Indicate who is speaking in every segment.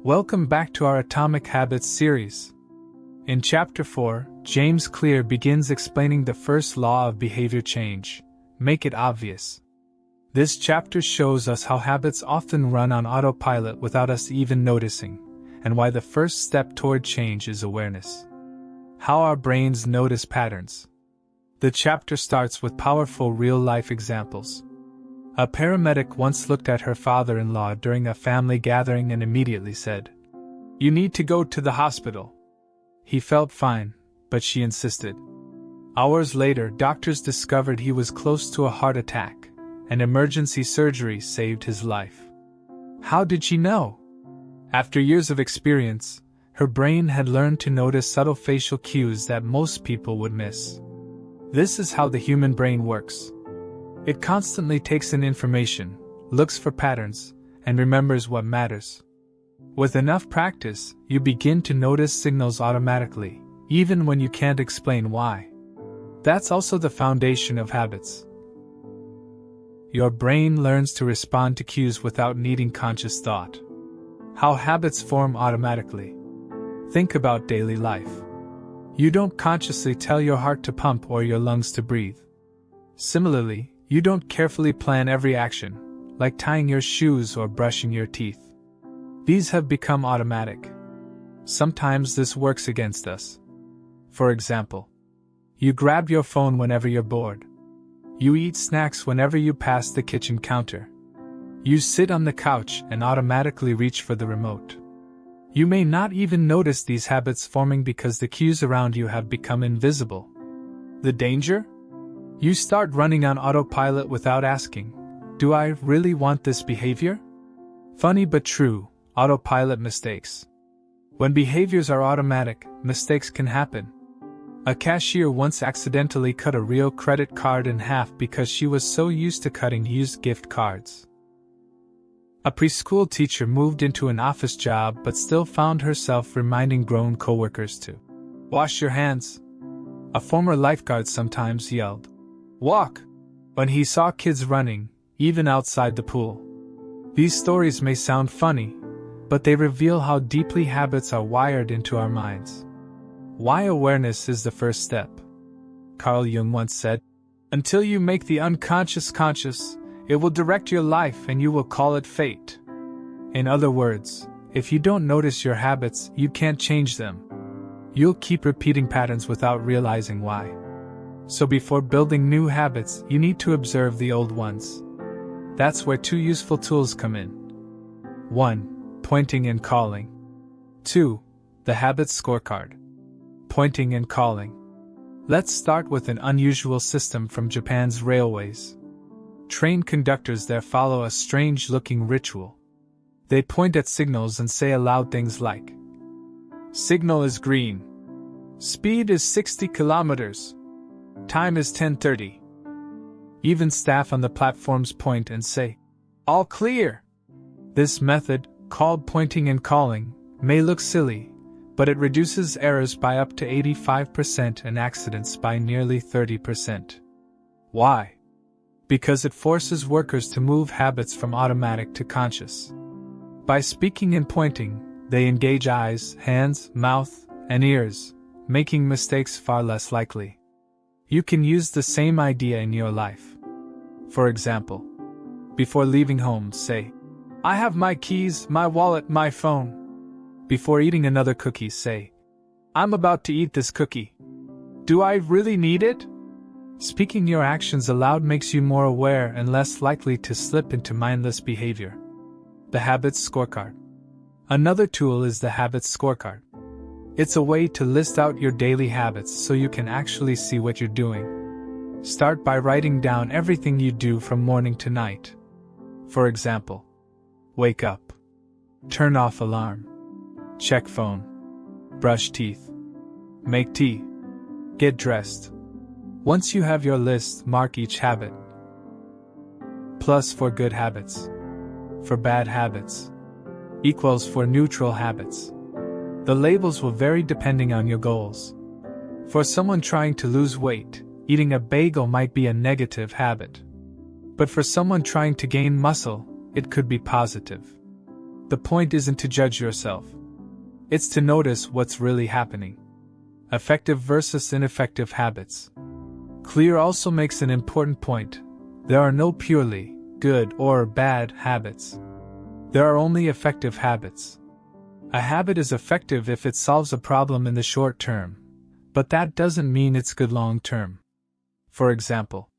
Speaker 1: Welcome back to our Atomic Habits series. In Chapter 4, James Clear begins explaining the first law of behavior change: make it obvious. This chapter shows us how habits often run on autopilot without us even noticing, and why the first step toward change is awareness. How our brains notice patterns. The chapter starts with powerful real-life examples. A paramedic once looked at her father-in-law during a family gathering and immediately said, "You need to go to the hospital." He felt fine, but she insisted. Hours later, doctors discovered he was close to a heart attack, and emergency surgery saved his life. How did she know? After years of experience, her brain had learned to notice subtle facial cues that most people would miss. This is how the human brain works. It constantly takes in information, looks for patterns, and remembers what matters. With enough practice, you begin to notice signals automatically, even when you can't explain why. That's also the foundation of habits. Your brain learns to respond to cues without needing conscious thought. How habits form automatically. Think about daily life. You don't consciously tell your heart to pump or your lungs to breathe. Similarly, you don't carefully plan every action, like tying your shoes or brushing your teeth. These have become automatic. Sometimes this works against us. For example, you grab your phone whenever you're bored. You eat snacks whenever you pass the kitchen counter. You sit on the couch and automatically reach for the remote. You may not even notice these habits forming because the cues around you have become invisible. The danger? You start running on autopilot without asking, "Do I really want this behavior?" Funny but true, autopilot mistakes. When behaviors are automatic, mistakes can happen. A cashier once accidentally cut a real credit card in half because she was so used to cutting used gift cards. A preschool teacher moved into an office job but still found herself reminding grown coworkers to wash your hands. A former lifeguard sometimes yelled, "Walk!" when he saw kids running, even outside the pool. These stories may sound funny, but they reveal how deeply habits are wired into our minds. Why awareness is the first step. Carl Jung once said, "Until you make the unconscious conscious, it will direct your life and you will call it fate." In other words, if you don't notice your habits, you can't change them. You'll keep repeating patterns without realizing why. So before building new habits, you need to observe the old ones. That's where two useful tools come in. 1. Pointing and calling. 2. The habit scorecard. Pointing and calling. Let's start with an unusual system from Japan's railways. Train conductors there follow a strange-looking ritual. They point at signals and say aloud things like, "Signal is green. Speed is 60 kilometers. Time is 10:30. Even staff on the platforms point and say, "All clear." This method, called pointing and calling, may look silly, but it reduces errors by up to 85% and accidents by nearly 30%. Why? Because it forces workers to move habits from automatic to conscious. By speaking and pointing, they engage eyes, hands, mouth, and ears, making mistakes far less likely. You can use the same idea in your life. For example, before leaving home, say, "I have my keys, my wallet, my phone." Before eating another cookie, say, "I'm about to eat this cookie. Do I really need it?" Speaking your actions aloud makes you more aware and less likely to slip into mindless behavior. The Habits Scorecard. Another tool is the Habits Scorecard. It's a way to list out your daily habits so you can actually see what you're doing. Start by writing down everything you do from morning to night. For example, wake up, turn off alarm, check phone, brush teeth, make tea, get dressed. Once you have your list, mark each habit. Plus for good habits. For bad habits. Equals for neutral habits. The labels will vary depending on your goals. For someone trying to lose weight, eating a bagel might be a negative habit. But for someone trying to gain muscle, it could be positive. The point isn't to judge yourself. It's to notice what's really happening. Effective versus ineffective habits. Clear also makes an important point. There are no purely good or bad habits. There are only effective habits. A habit is effective if it solves a problem in the short term, but that doesn't mean it's good long term. For example,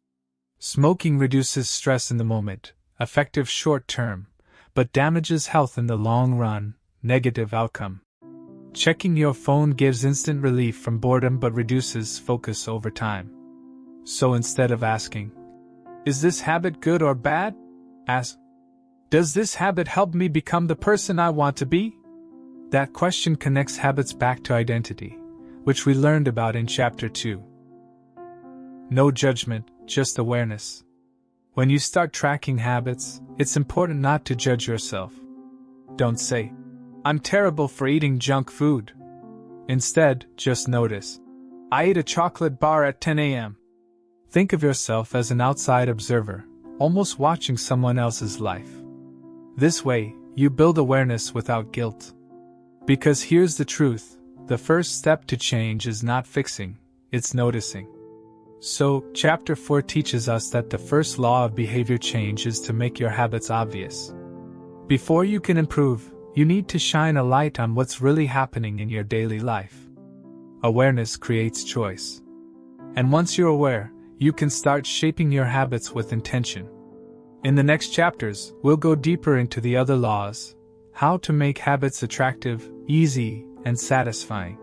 Speaker 1: smoking reduces stress in the moment, effective short term, but damages health in the long run, negative outcome. Checking your phone gives instant relief from boredom but reduces focus over time. So instead of asking, "Is this habit good or bad?" ask, "Does this habit help me become the person I want to be?" That question connects habits back to identity, which we learned about in Chapter 2. No judgment, just awareness. When you start tracking habits, it's important not to judge yourself. Don't say, "I'm terrible for eating junk food." Instead, just notice, "I ate a chocolate bar at 10 a.m. Think of yourself as an outside observer, almost watching someone else's life. This way, you build awareness without guilt. Because here's the truth, the first step to change is not fixing, it's noticing. So, Chapter 4 teaches us that the first law of behavior change is to make your habits obvious. Before you can improve, you need to shine a light on what's really happening in your daily life. Awareness creates choice. And once you're aware, you can start shaping your habits with intention. In the next chapters, we'll go deeper into the other laws, how to make habits attractive, easy, and satisfying.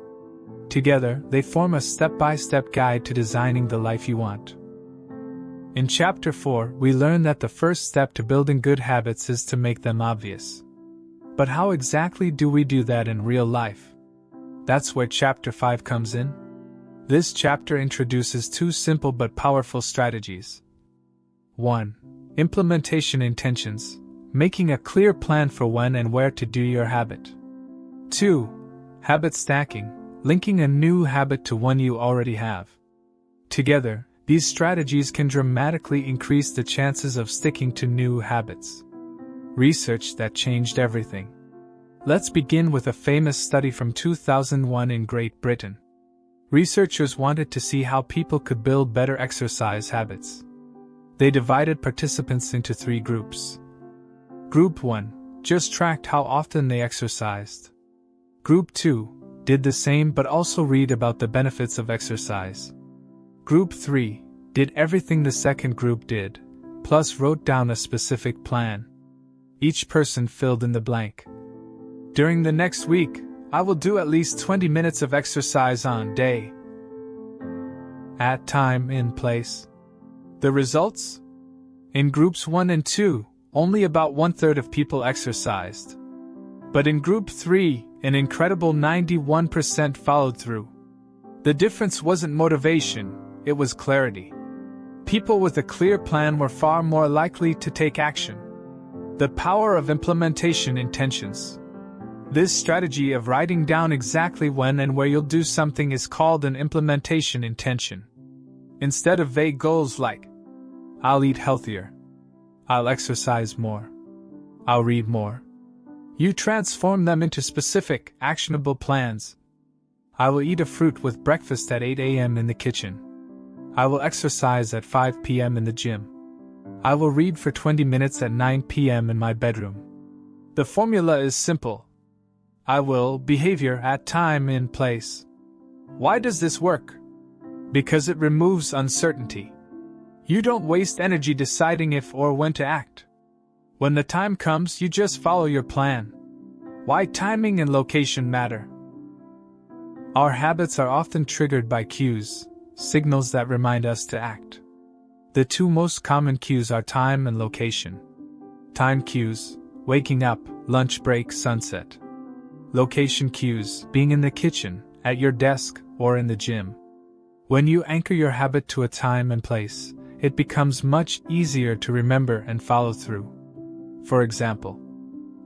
Speaker 1: Together, they form a step-by-step guide to designing the life you want. In Chapter 4, we learn that the first step to building good habits is to make them obvious. But how exactly do we do that in real life? That's where Chapter 5 comes in. This chapter introduces two simple but powerful strategies. 1. Implementation intentions, making a clear plan for when and where to do your habit. 2. Habit stacking, linking a new habit to one you already have. Together, these strategies can dramatically increase the chances of sticking to new habits. Research that changed everything. Let's begin with a famous study from 2001 in Great Britain. Researchers wanted to see how people could build better exercise habits. They divided participants into 3 groups. Group 1 just tracked how often they exercised. Group 2 did the same but also read about the benefits of exercise. Group 3 did everything the second group did, plus wrote down a specific plan. Each person filled in the blank. During the next week, I will do at least 20 minutes of exercise on day. At time in place. The results? In groups 1 and 2, only about 1/3 of people exercised. But in group 3, an incredible 91% followed through. The difference wasn't motivation, it was clarity. People with a clear plan were far more likely to take action. The power of implementation intentions. This strategy of writing down exactly when and where you'll do something is called an implementation intention. Instead of vague goals like, "I'll eat healthier," "I'll exercise more," "I'll read more," you transform them into specific, actionable plans. I will eat a fruit with breakfast at 8 a.m. in the kitchen. I will exercise at 5 p.m. in the gym. I will read for 20 minutes at 9 p.m. in my bedroom. The formula is simple. I will, behavior at time in place. Why does this work? Because it removes uncertainty. You don't waste energy deciding if or when to act. When the time comes, you just follow your plan. Why timing and location matter. Our habits are often triggered by cues, signals that remind us to act. The 2 most common cues are time and location. Time cues, waking up, lunch break, sunset. Location cues, being in the kitchen, at your desk, or in the gym. When you anchor your habit to a time and place, it becomes much easier to remember and follow through. For example,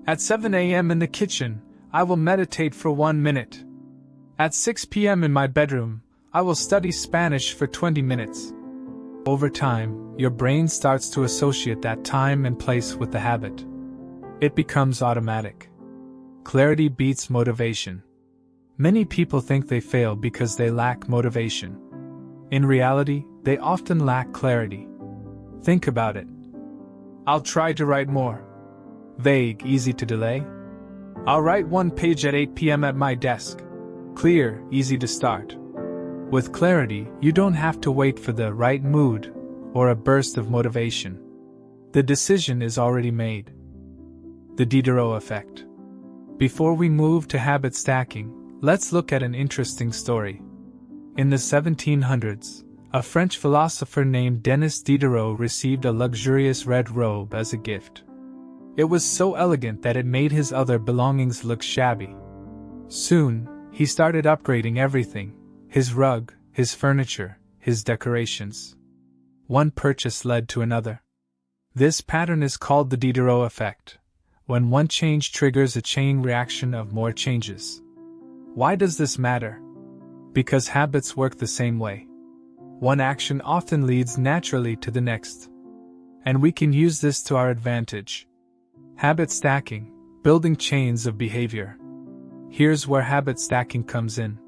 Speaker 1: at 7 a.m. in the kitchen, I will meditate for 1 minute. At 6 p.m. in my bedroom, I will study Spanish for 20 minutes. Over time, your brain starts to associate that time and place with the habit. It becomes automatic. Clarity beats motivation. Many people think they fail because they lack motivation. In reality, they often lack clarity. Think about it. I'll try to write more. Vague, easy to delay. I'll write one page at 8 p.m. at my desk. Clear, easy to start. With clarity, you don't have to wait for the right mood or a burst of motivation. The decision is already made. The Diderot effect. Before we move to habit stacking, let's look at an interesting story. In the 1700s, a French philosopher named Denis Diderot received a luxurious red robe as a gift. It was so elegant that it made his other belongings look shabby. Soon, he started upgrading everything: his rug, his furniture, his decorations. One purchase led to another. This pattern is called the Diderot effect, when one change triggers a chain reaction of more changes. Why does this matter? Because habits work the same way. One action often leads naturally to the next. And we can use this to our advantage. Habit stacking, building chains of behavior. Here's where habit stacking comes in.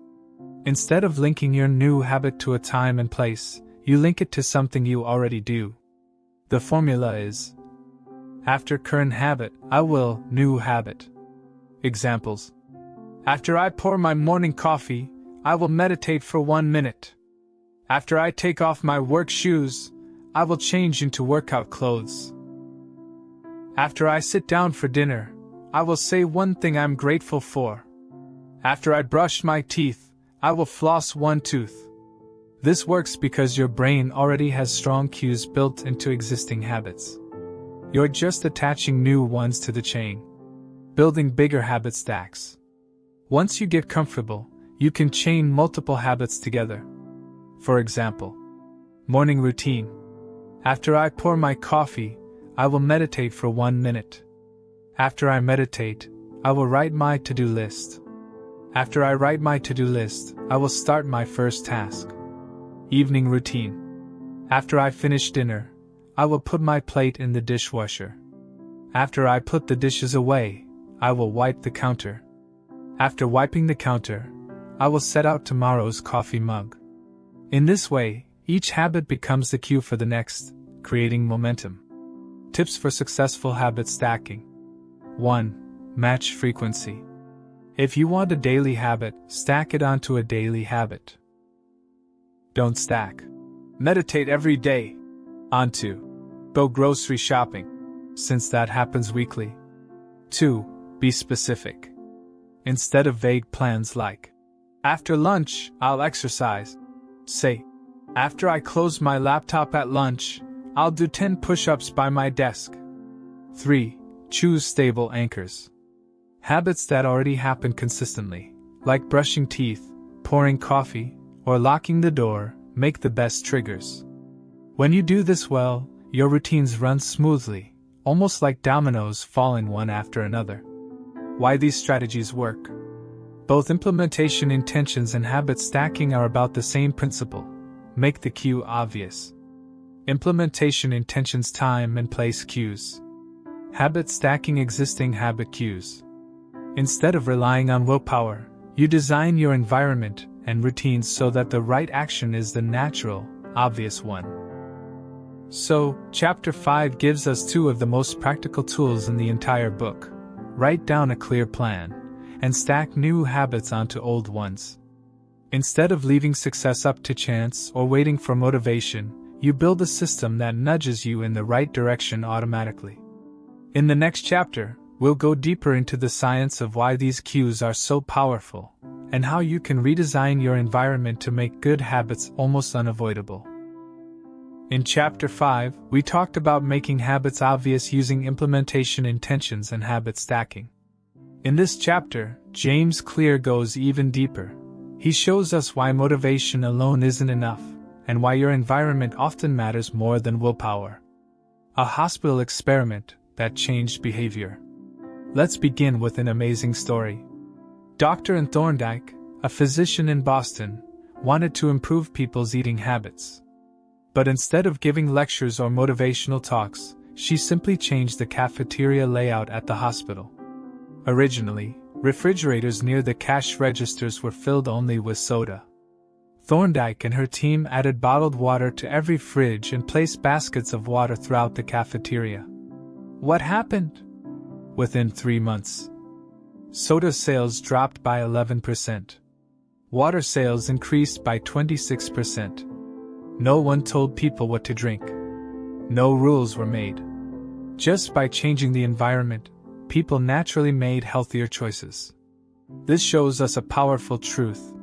Speaker 1: Instead of linking your new habit to a time and place, you link it to something you already do. The formula is: after current habit, I will new habit. Examples: after I pour my morning coffee, I will meditate for 1 minute. After I take off my work shoes, I will change into workout clothes. After I sit down for dinner, I will say one thing I'm grateful for. After I brush my teeth, I will floss one tooth. This works because your brain already has strong cues built into existing habits. You're just attaching new ones to the chain, building bigger habit stacks. Once you get comfortable, you can chain multiple habits together. For example, morning routine. After I pour my coffee, I will meditate for 1 minute. After I meditate, I will write my to-do list. After I write my to-do list, I will start my first task. Evening routine. After I finish dinner, I will put my plate in the dishwasher. After I put the dishes away, I will wipe the counter. After wiping the counter, I will set out tomorrow's coffee mug. In this way, each habit becomes the cue for the next, creating momentum. Tips for successful habit stacking. 1. Match frequency. If you want a daily habit, stack it onto a daily habit. Don't stack. Meditate every day. Onto. Go grocery shopping, since that happens weekly. 2. Be specific. Instead of vague plans like, after lunch, I'll exercise. Say, after I close my laptop at lunch, I'll do 10 push-ups by my desk. 3. Choose stable anchors. Habits that already happen consistently, like brushing teeth, pouring coffee, or locking the door, make the best triggers. When you do this well, your routines run smoothly, almost like dominoes falling one after another. Why these strategies work? Both implementation intentions and habit stacking are about the same principle: make the cue obvious. Implementation intentions time and place cues. Habit stacking existing habit cues. Instead of relying on willpower, you design your environment and routines so that the right action is the natural, obvious one. So, Chapter 5 gives us 2 of the most practical tools in the entire book. Write down a clear plan, and stack new habits onto old ones. Instead of leaving success up to chance or waiting for motivation, you build a system that nudges you in the right direction automatically. In the next chapter, we'll go deeper into the science of why these cues are so powerful, and how you can redesign your environment to make good habits almost unavoidable. In Chapter 5, we talked about making habits obvious using implementation intentions and habit stacking. In this chapter, James Clear goes even deeper. He shows us why motivation alone isn't enough, and why your environment often matters more than willpower. A hospital experiment that changed behavior. Let's begin with an amazing story. Dr. Thorndike, a physician in Boston, wanted to improve people's eating habits. But instead of giving lectures or motivational talks, she simply changed the cafeteria layout at the hospital. Originally, refrigerators near the cash registers were filled only with soda. Thorndike and her team added bottled water to every fridge and placed baskets of water throughout the cafeteria. What happened? Within 3 months, soda sales dropped by 11%. Water sales increased by 26%. No one told people what to drink. No rules were made. Just by changing the environment, people naturally made healthier choices. This shows us a powerful truth.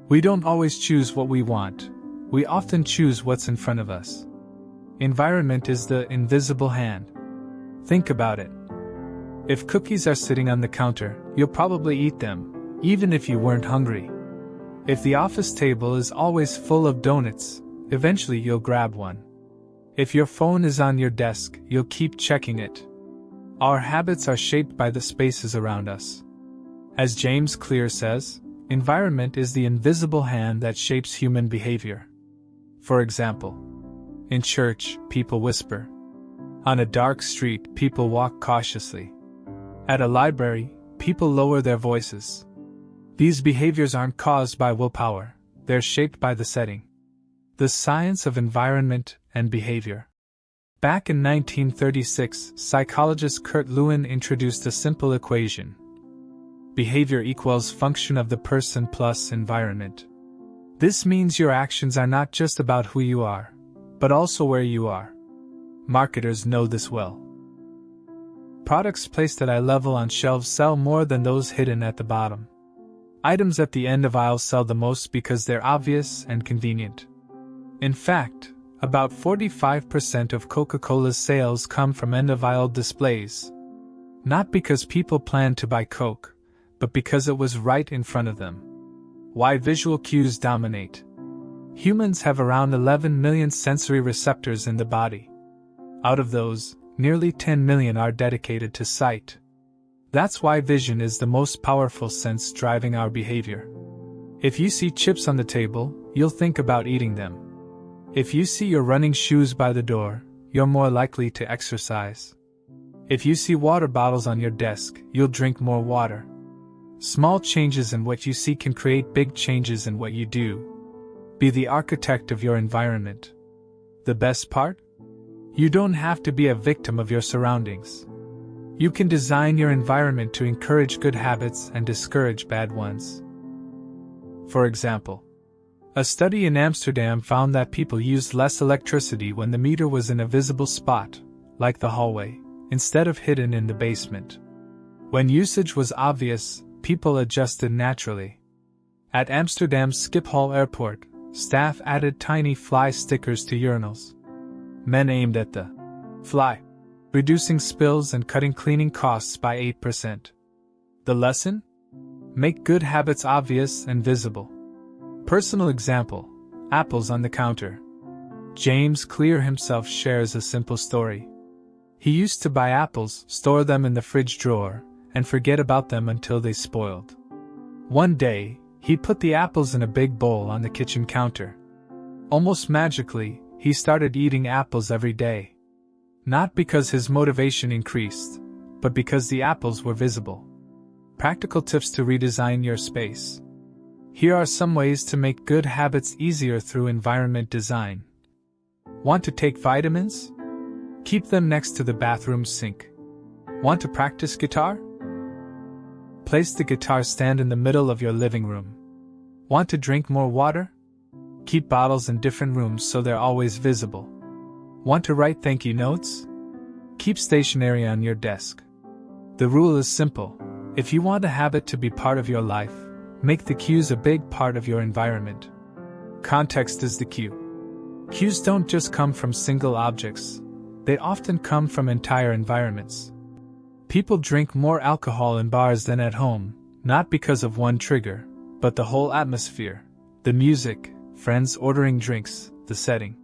Speaker 1: We don't always choose what we want. We often choose what's in front of us. Environment is the invisible hand. Think about it. If cookies are sitting on the counter, you'll probably eat them, even if you weren't hungry. If the office table is always full of donuts, eventually you'll grab one. If your phone is on your desk, you'll keep checking it. Our habits are shaped by the spaces around us. As James Clear says, environment is the invisible hand that shapes human behavior. For example, in church, people whisper. On a dark street, people walk cautiously. At a library, people lower their voices. These behaviors aren't caused by willpower, they're shaped by the setting. The science of environment and behavior. Back in 1936, psychologist Kurt Lewin introduced a simple equation. Behavior equals function of the person plus environment. This means your actions are not just about who you are, but also where you are. Marketers know this well. Products placed at eye level on shelves sell more than those hidden at the bottom. Items at the end of aisles sell the most because they're obvious and convenient. In fact, about 45% of Coca-Cola's sales come from end-of-aisle displays. Not because people planned to buy Coke, but because it was right in front of them. Why visual cues dominate. Humans have around 11 million sensory receptors in the body. Out of those, nearly 10 million are dedicated to sight. That's why vision is the most powerful sense driving our behavior. If you see chips on the table, you'll think about eating them. If you see your running shoes by the door, you're more likely to exercise. If you see water bottles on your desk, you'll drink more water. Small changes in what you see can create big changes in what you do. Be the architect of your environment. The best part? You don't have to be a victim of your surroundings. You can design your environment to encourage good habits and discourage bad ones. For example, a study in Amsterdam found that people used less electricity when the meter was in a visible spot, like the hallway, instead of hidden in the basement. When usage was obvious, people adjusted naturally. At Amsterdam's Schiphol Airport, staff added tiny fly stickers to urinals. Men aimed at the fly, reducing spills and cutting cleaning costs by 8%. The lesson? Make good habits obvious and visible. Personal example: apples on the counter. James Clear himself shares a simple story. He used to buy apples, store them in the fridge drawer, and forget about them until they spoiled. One day, he put the apples in a big bowl on the kitchen counter. Almost magically, he started eating apples every day. Not because his motivation increased, but because the apples were visible. Practical tips to redesign your space. Here are some ways to make good habits easier through environment design. Want to take vitamins? Keep them next to the bathroom sink. Want to practice guitar? Place the guitar stand in the middle of your living room. Want to drink more water? Keep bottles in different rooms so they're always visible. Want to write thank you notes? Keep stationery on your desk. The rule is simple. If you want a habit to be part of your life, make the cues a big part of your environment. Context is the cue. Cues don't just come from single objects. They often come from entire environments. People drink more alcohol in bars than at home, not because of one trigger, but the whole atmosphere, the music, friends ordering drinks, the setting.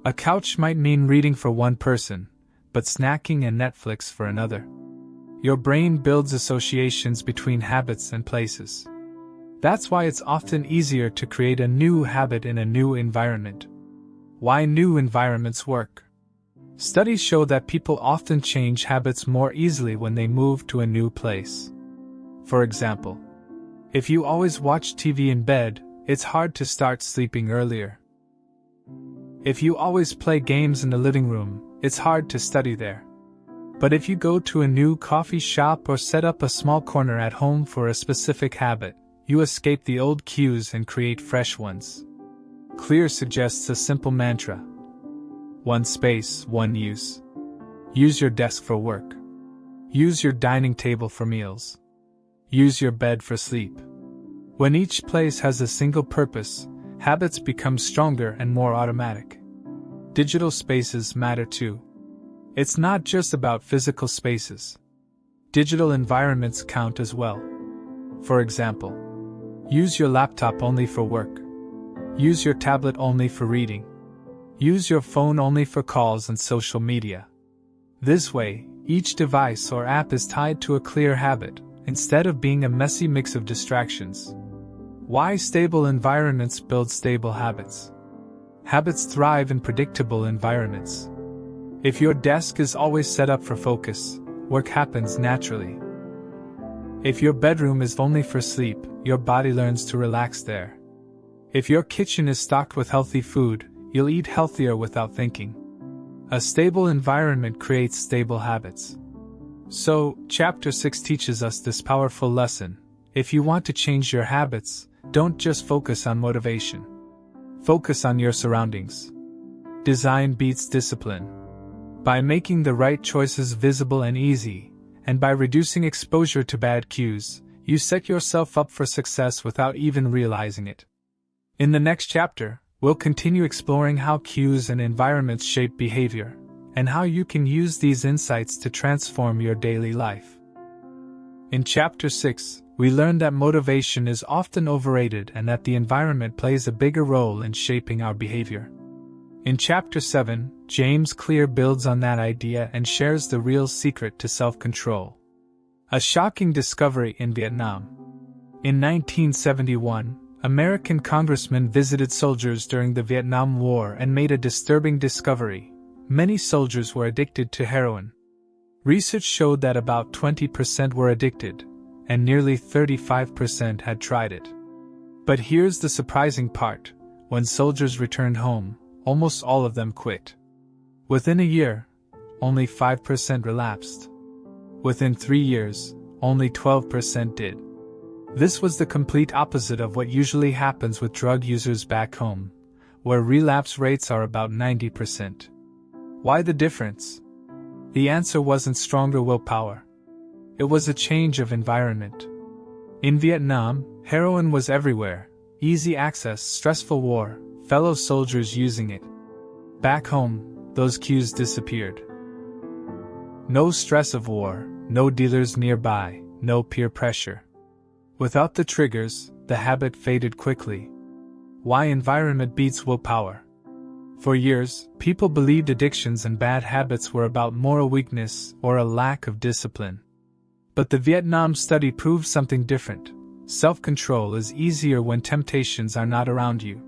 Speaker 1: A couch might mean reading for one person, but snacking and Netflix for another. Your brain builds associations between habits and places. That's why it's often easier to create a new habit in a new environment. Why new environments work. Studies show that people often change habits more easily when they move to a new place. For example, if you always watch TV in bed, it's hard to start sleeping earlier. If you always play games in the living room, it's hard to study there. But if you go to a new coffee shop or set up a small corner at home for a specific habit, you escape the old cues and create fresh ones. Clear suggests a simple mantra. One space, one use. Use your desk for work. Use your dining table for meals. Use your bed for sleep. When each place has a single purpose, habits become stronger and more automatic. Digital spaces matter too. It's not just about physical spaces. Digital environments count as well. For example, use your laptop only for work. Use your tablet only for reading. Use your phone only for calls and social media. This way, each device or app is tied to a clear habit, instead of being a messy mix of distractions. Why stable environments build stable habits? Habits thrive in predictable environments. If your desk is always set up for focus, work happens naturally. If your bedroom is only for sleep, your body learns to relax there. If your kitchen is stocked with healthy food, you'll eat healthier without thinking. A stable environment creates stable habits. So, Chapter 6 teaches us this powerful lesson. If you want to change your habits, don't just focus on motivation. Focus on your surroundings. Design beats discipline. By making the right choices visible and easy, and by reducing exposure to bad cues, you set yourself up for success without even realizing it. In the next chapter, we'll continue exploring how cues and environments shape behavior, and how you can use these insights to transform your daily life. In Chapter 6, we learn that motivation is often overrated and that the environment plays a bigger role in shaping our behavior. In Chapter 7, James Clear builds on that idea and shares the real secret to self-control. A shocking discovery in Vietnam. In 1971, American congressmen visited soldiers during the Vietnam War and made a disturbing discovery. Many soldiers were addicted to heroin. Research showed that about 20% were addicted, and nearly 35% had tried it. But here's the surprising part: when soldiers returned home, almost all of them quit. Within a year, only 5% relapsed. Within 3 years, only 12% did. This was the complete opposite of what usually happens with drug users back home, where relapse rates are about 90%. Why the difference? The answer wasn't stronger willpower. It was a change of environment. In Vietnam, heroin was everywhere: easy access, stressful war, fellow soldiers using it. Back home, those cues disappeared. No stress of war, no dealers nearby, no peer pressure. Without the triggers, the habit faded quickly. Why environment beats willpower? For years, people believed addictions and bad habits were about moral weakness or a lack of discipline. But the Vietnam study proved something different. Self-control is easier when temptations are not around you.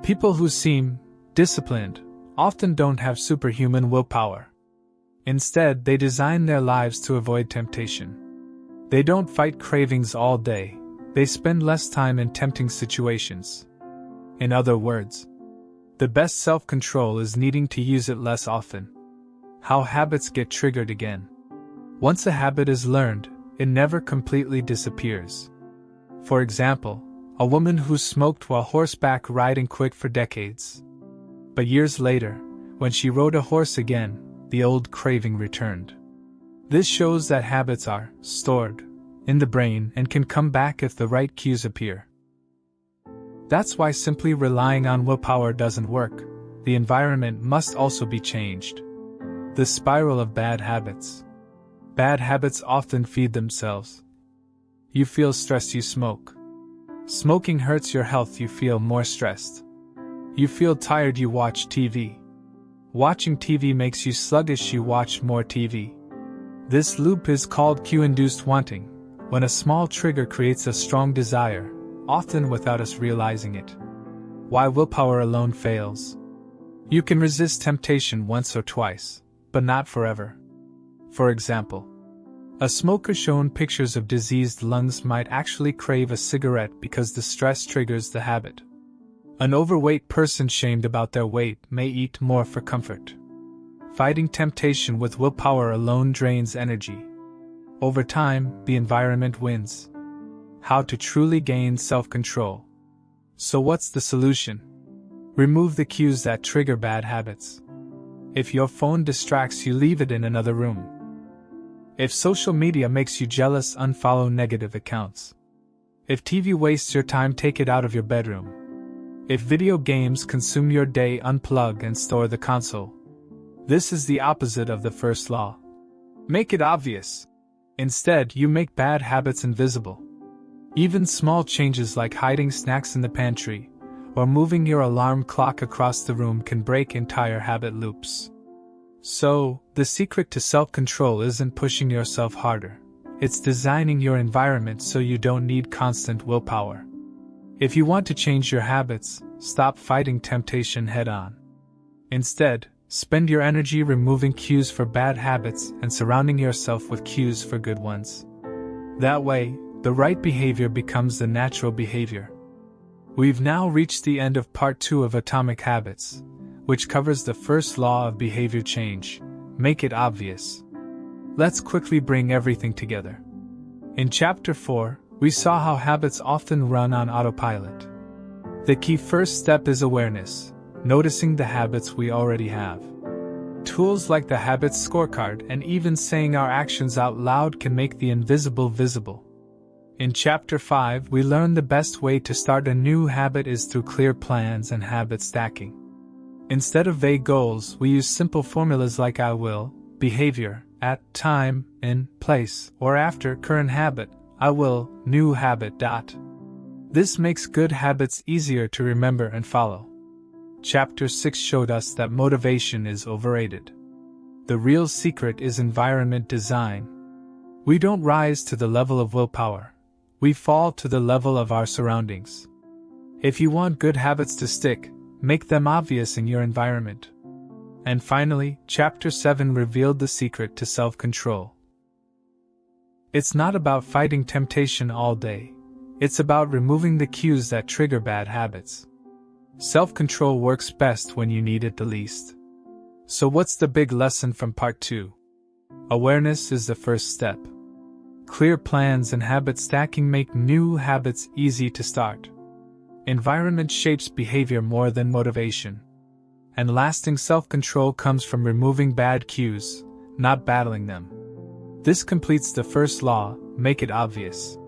Speaker 1: People who seem disciplined often don't have superhuman willpower. Instead, they design their lives to avoid temptation. They don't fight cravings all day, they spend less time in tempting situations. In other words, the best self-control is needing to use it less often. How habits get triggered again. Once a habit is learned, it never completely disappears. For example, a woman who smoked while horseback riding quit for decades. But years later, when she rode a horse again, the old craving returned. This shows that habits are stored in the brain and can come back if the right cues appear. That's why simply relying on willpower doesn't work. The environment must also be changed. The spiral of bad habits. Bad habits often feed themselves. You feel stressed, you smoke. Smoking hurts your health, you feel more stressed. You feel tired, you watch TV. Watching TV makes you sluggish, you watch more TV. This loop is called cue-induced wanting, when a small trigger creates a strong desire, often without us realizing it. Why willpower alone fails. You can resist temptation once or twice, but not forever. For example, a smoker shown pictures of diseased lungs might actually crave a cigarette because the stress triggers the habit. An overweight person shamed about their weight may eat more for comfort. Fighting temptation with willpower alone drains energy. Over time, the environment wins. How to truly gain self-control. So what's the solution? Remove the cues that trigger bad habits. If your phone distracts you, leave it in another room. If social media makes you jealous, unfollow negative accounts. If TV wastes your time, take it out of your bedroom. If video games consume your day, unplug and store the console. This is the opposite of the first law. Make it obvious. Instead, you make bad habits invisible. Even small changes like hiding snacks in the pantry or moving your alarm clock across the room can break entire habit loops. So, the secret to self-control isn't pushing yourself harder. It's designing your environment so you don't need constant willpower. If you want to change your habits, stop fighting temptation head-on. Instead, spend your energy removing cues for bad habits and surrounding yourself with cues for good ones. That way, the right behavior becomes the natural behavior. We've now reached the end of part 2 of Atomic Habits, which covers the first law of behavior change: make it obvious. Let's quickly bring everything together. In Chapter 4, we saw how habits often run on autopilot. The key first step is awareness, noticing the habits we already have. Tools like the habits scorecard and even saying our actions out loud can make the invisible visible. In Chapter 5, we learned the best way to start a new habit is through clear plans and habit stacking. Instead of vague goals, we use simple formulas like I will, behavior, at, time, in, place, or after, current habit, I will, new habit. This makes good habits easier to remember and follow. Chapter 6 showed us that motivation is overrated. The real secret is environment design. We don't rise to the level of willpower. We fall to the level of our surroundings. If you want good habits to stick, make them obvious in your environment. And finally, Chapter 7 revealed the secret to self-control. It's not about fighting temptation all day. It's about removing the cues that trigger bad habits. Self-control works best when you need it the least. So what's the big lesson from part 2? Awareness is the first step. Clear plans and habit stacking make new habits easy to start. Environment shapes behavior more than motivation. And lasting self-control comes from removing bad cues, not battling them. This completes the first law, make it obvious.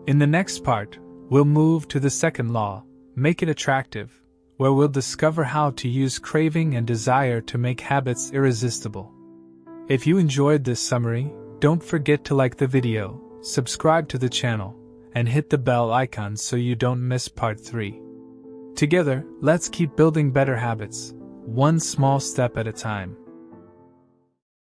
Speaker 1: In the next part, we'll move to the second law, make it attractive, where we'll discover how to use craving and desire to make habits irresistible. If you enjoyed this summary, don't forget to like the video, subscribe to the channel, and hit the bell icon so you don't miss part 3. Together, let's keep building better habits, one small step at a time.